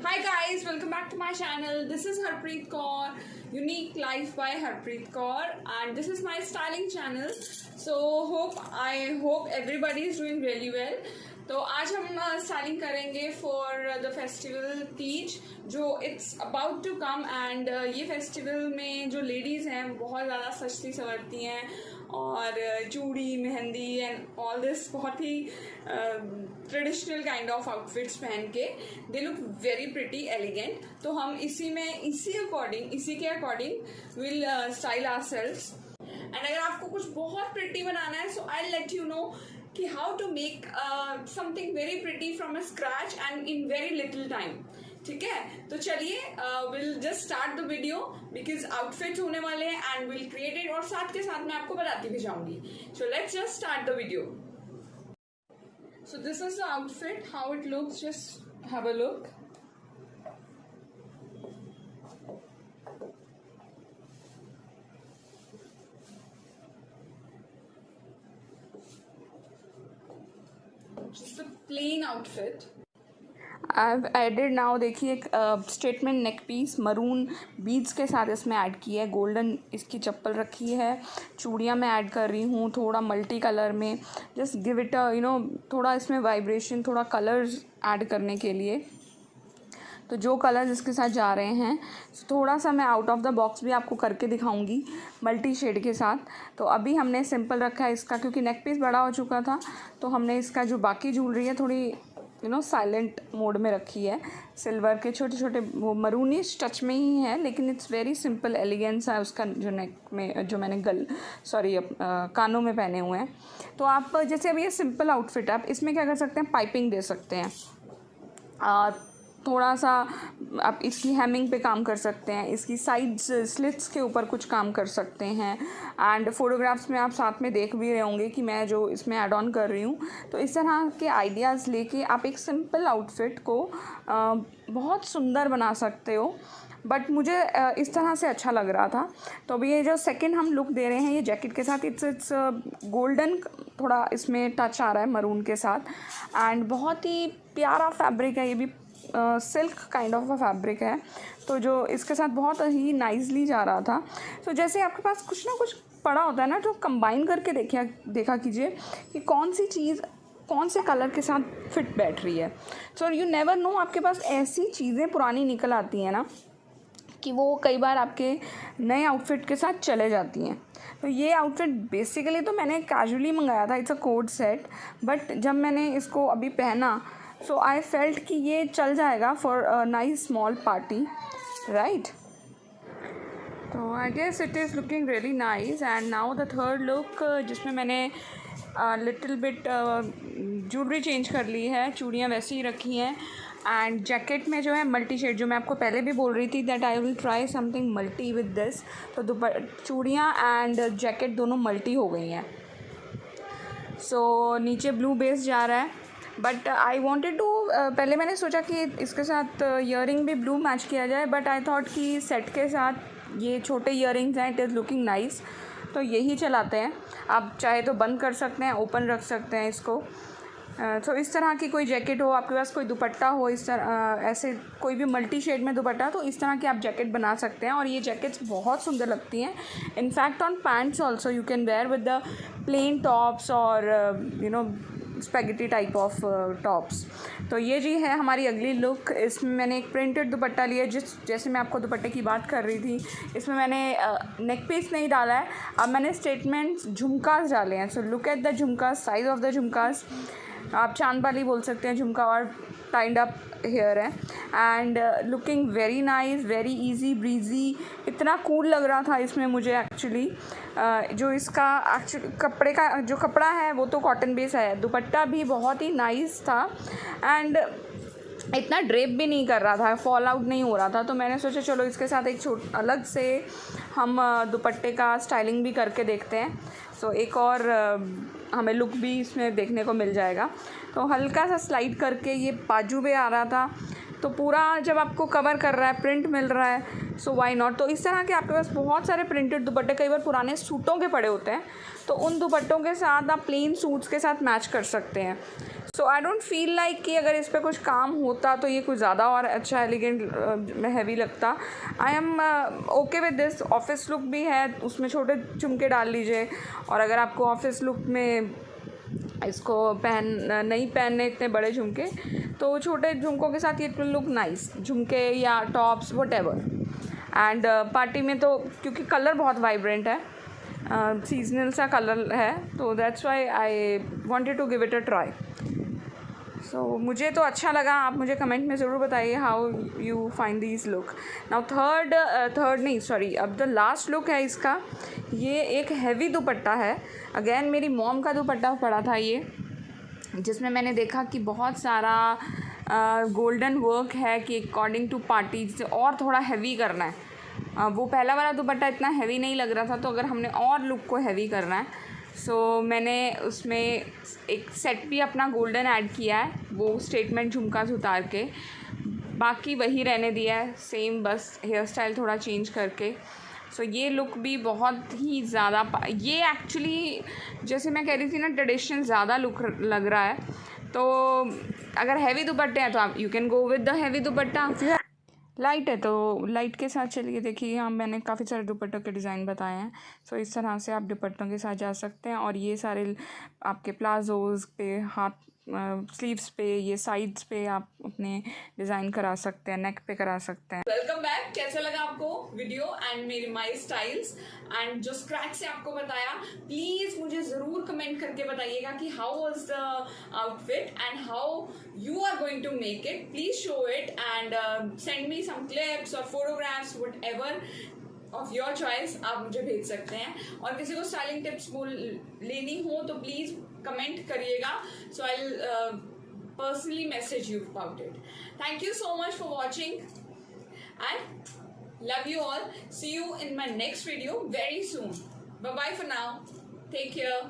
Hi guys, welcome back to my channel. This is Harpreet Kaur, Unique Life by Harpreet Kaur, and this is my styling channel. So I hope everybody is doing really well. तो आज हम styling करेंगे for the festival Teej जो it's about to come and ये festival में जो ladies हैं बहुत ज़्यादा सजती संवरती हैं और चूड़ी मेहंदी एंड ऑल दिस बहुत ही ट्रेडिशनल काइंड ऑफ आउटफिट्स पहन के they look very pretty elegant. तो हम इसी के according will style ourselves. And अगर आपको कुछ बहुत प्रिटी बनाना है so I let you know कि how to make something very pretty from a scratch and in very little time. ठीक है, तो चलिए will just start the video because outfit होने वाले हैं एंड विल क्रिएट इट और साथ के साथ मैं आपको बताती भी जाऊंगी. So let's just start the video. So this is the outfit, how it looks, just have a look. Just a plain outfit. I've added now देखिए एक statement neck piece maroon beads के साथ इसमें ऐड की है. Golden इसकी चप्पल रखी है. चूड़ियाँ मैं ऐड कर रही हूँ थोड़ा मल्टी कलर में. जस्ट गिव इट थोड़ा इसमें वाइब्रेशन, थोड़ा कलर्स ऐड करने के लिए. तो जो कलर्स इसके साथ जा रहे हैं थोड़ा सा मैं आउट ऑफ द बॉक्स भी आपको करके दिखाऊंगी मल्टी शेड के साथ. तो अभी हमने सिंपल रखा है इसका क्योंकि नेक पीस बड़ा हो चुका था. तो हमने इसका जो बाकी ज्वेलरी है थोड़ी साइलेंट मोड में रखी है. सिल्वर के छोटे छोटे वो मरूनिश टच में ही है लेकिन इट्स वेरी सिंपल एलिगेंस है उसका जो नेक में जो मैंने कानों में पहने हुए हैं. तो आप जैसे अभी ये सिंपल आउटफिट है आप इसमें क्या कर सकते हैं, पाइपिंग दे सकते हैं और थोड़ा सा आप इसकी हेमिंग पे काम कर सकते हैं. इसकी साइड्स स्लिट्स के ऊपर कुछ काम कर सकते हैं. एंड फोटोग्राफ्स में आप साथ में देख भी रहे होंगे कि मैं जो इसमें ऐड ऑन कर रही हूँ. तो इस तरह के आइडियाज़ लेके आप एक सिंपल आउटफिट को बहुत सुंदर बना सकते हो. बट मुझे इस तरह से अच्छा लग रहा था. तो अभी ये जो सेकंड हम लुक दे रहे हैं ये जैकेट के साथ इट्स गोल्डन थोड़ा इसमें टच आ रहा है मरून के साथ. एंड बहुत ही प्यारा फैब्रिक है, ये भी silk kind of a fabric है. तो जो इसके साथ बहुत ही नाइसली जा रहा था. तो जैसे आपके पास कुछ ना कुछ पड़ा होता है ना तो कंबाइन करके देखा कीजिए कि कौन सी चीज़ कौन से कलर के साथ फिट बैठ रही है. सो यू नेवर नो, आपके पास ऐसी चीज़ें पुरानी निकल आती हैं ना कि वो कई बार आपके नए आउटफिट के साथ चले जाती हैं. तो ये आउटफिट बेसिकली तो मैंने कैजुअली मंगाया था, it's a coat set. But जब मैंने इसको अभी पहना सो आई फेल्ट कि ये चल जाएगा for a nice small party, right. तो I guess it is looking really nice. And now the third look जिसमें मैंने लिटिल बिट ज्वेलरी चेंज कर ली है. चूड़ियाँ वैसे ही रखी हैं. एंड जैकेट में जो है मल्टी शेड, जो मैं आपको पहले भी बोल रही थी that I will try something multi with this. तो चूड़ियाँ एंड जैकेट दोनों मल्टी हो गई हैं. सो नीचे ब्लू बेस जा रहा है. बट आई वॉन्टेड टू पहले मैंने सोचा कि इसके साथ ईयरिंग भी ब्लू मैच किया जाए. बट आई थॉट कि सेट के साथ ये छोटे ईयरिंग्स हैं, इट इज़ लुकिंग नाइस. तो यही चलाते हैं. आप चाहे तो बंद कर सकते हैं, ओपन रख सकते हैं इसको. तो इस तरह की कोई जैकेट हो, आपके पास कोई दुपट्टा हो, इस तरह ऐसे कोई भी मल्टी शेड में दुपट्टा, तो इस तरह की आप जैकेट बना सकते हैं. और ये जैकेट्स बहुत सुंदर लगती हैं. In fact on pants also you can wear with the plain tops और स्पेगेटी टाइप ऑफ टॉप्स. तो ये जी है हमारी अगली लुक. इसमें मैंने एक प्रिंटेड दुपट्टा लिया जैसे मैं आपको दुपट्टे की बात कर रही थी. इसमें मैंने नेक पीस नहीं डाला है, अब मैंने स्टेटमेंट झुमकास डाले हैं. So look at the jhumkas, size of the jhumkas. आप चांद वाली बोल सकते हैं झुमका और टाइड अप हेयर है. And looking very nice, very easy breezy. इतना कूल लग रहा था इसमें मुझे एक्चुअली. जो इसका एक्चुअली कपड़े का जो कपड़ा है वो तो कॉटन बेस है. दुपट्टा भी बहुत ही नाइस था एंड इतना ड्रेप भी नहीं कर रहा था, फॉल आउट नहीं हो रहा था. तो मैंने सोचा चलो इसके साथ एक अलग से हम दुपट्टे का स्टाइलिंग भी करके देखते हैं. सो एक और हमें लुक भी इसमें देखने को मिल जाएगा. तो हल्का सा स्लाइड करके ये बाजू पे आ रहा था. तो पूरा जब आपको कवर कर रहा है, प्रिंट मिल रहा है, सो वाई नॉट. तो इस तरह के आपके पास बहुत सारे प्रिंटेड दुपट्टे कई बार पुराने सूटों के पड़े होते हैं. तो उन दुपट्टों के साथ आप प्लेन सूट्स के साथ मैच कर सकते हैं. सो आई डोंट फील लाइक कि अगर इस पर कुछ काम होता तो ये कुछ ज़्यादा और अच्छा एलिगेंट में हैवी लगता। I am okay with this. Office look भी है, उसमें छोटे झुमके डाल लीजिए, और अगर आपको ऑफिस लुक में इसको नहीं पहनने इतने बड़े झुमके, तो छोटे झुमकों के साथ ये विल लुक नाइस। झुमके या टॉप्स वटेवर। एंड पार्टी में तो क्योंकि कलर बहुत वाइब्रेंट है, सीजनल सा कलर है, तो that's why I wanted to give it a try. So मुझे तो अच्छा लगा। आप मुझे कमेंट में ज़रूर बताइए how you find this look. Now third नहीं सॉरी, अब द लास्ट लुक है इसका। ये एक हैवी दुपट्टा है। अगेन मेरी मॉम का दुपट्टा पड़ा था ये, जिसमें मैंने देखा कि बहुत सारा गोल्डन वर्क है कि अकॉर्डिंग टू पार्टी से और थोड़ा हैवी करना है। वो पहला वाला दुपट्टा इतना हैवी नहीं लग रहा था, तो अगर हमने और लुक को हैवी करना है, सो मैंने उसमें एक सेट भी अपना गोल्डन ऐड किया है, वो स्टेटमेंट झुमका उतार के। बाकी वही रहने दिया है सेम, बस हेयर स्टाइल थोड़ा चेंज करके। सो ये लुक भी बहुत ही ज़्यादा, ये एक्चुअली जैसे मैं कह रही थी ना, ट्रेडिशनल ज़्यादा लुक लग रहा है। तो अगर हैवी दुपट्टे हैं तो आप you can go with the heavy dupatta. Light है तो लाइट के साथ चलिए। देखिए यहाँ मैंने काफ़ी सारे दुपट्टों के डिज़ाइन बताए हैं। सो इस तरह से आप दुपट्टों के साथ जा सकते हैं, और ये सारे आपके प्लाजोज़ पे, हाथ स्लीव्स पे, ये साइड्स पे आप अपने डिज़ाइन करा सकते हैं, नेक पे करा सकते हैं। Welcome back. कैसा लगा आपको वीडियो एंड मेरी माई स्टाइल्स एंड जो स्क्रैच से आपको बताया, प्लीज़ मुझे ज़रूर कमेंट करके बताइएगा कि how was the outfit and how you are going to make it. Please show it and send me some clips or photographs, whatever of your choice आप मुझे भेज सकते हैं। और किसी को स्टाइलिंग टिप्स लेनी हो तो प्लीज़ कमेंट करिएगा, so I'll personally message you about it. Thank you so much for watching and love you all. See you in my next video very soon. Bye bye for now. Take care.